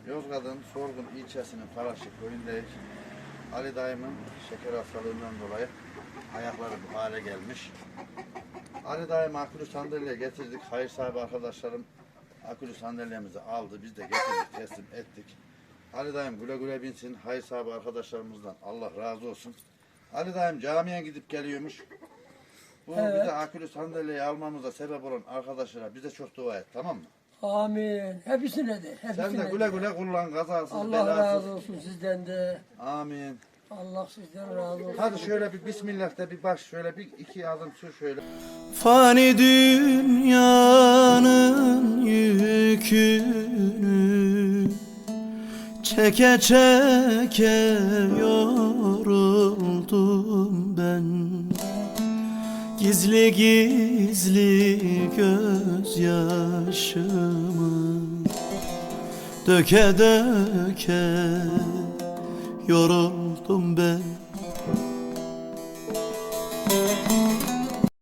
Yozgat'ın Sorgun ilçesinin Paraşık köyündeyiz. Ali dayımın şeker hastalığından dolayı ayakları bu hale gelmiş. Ali dayım akülü sandalye getirdik. Hayır sahibi arkadaşlarım akülü sandalyemizi aldı. Biz de getirdik, teslim ettik. Ali dayım güle güle binsin. Hayır sahibi arkadaşlarımızdan Allah razı olsun. Ali dayım camiye gidip geliyormuş. Bu Evet. bize akülü sandalyeyi almamıza sebep olan arkadaşlara bize çok dua et, tamam mı? Amin. Hepsine de. Hepsine Sen de güle güle kullan, kazasız, Allah belasız. razı olsun sizden de. Amin. Allah sizden razı olsun. Hadi şöyle bir Bismillah de bir baş, şöyle bir iki adım sür şöyle. Fani dünyanın yükünü çeke çeke yoruldum ben. Gizli gizli gözyaşımı döke döke yoruldum ben.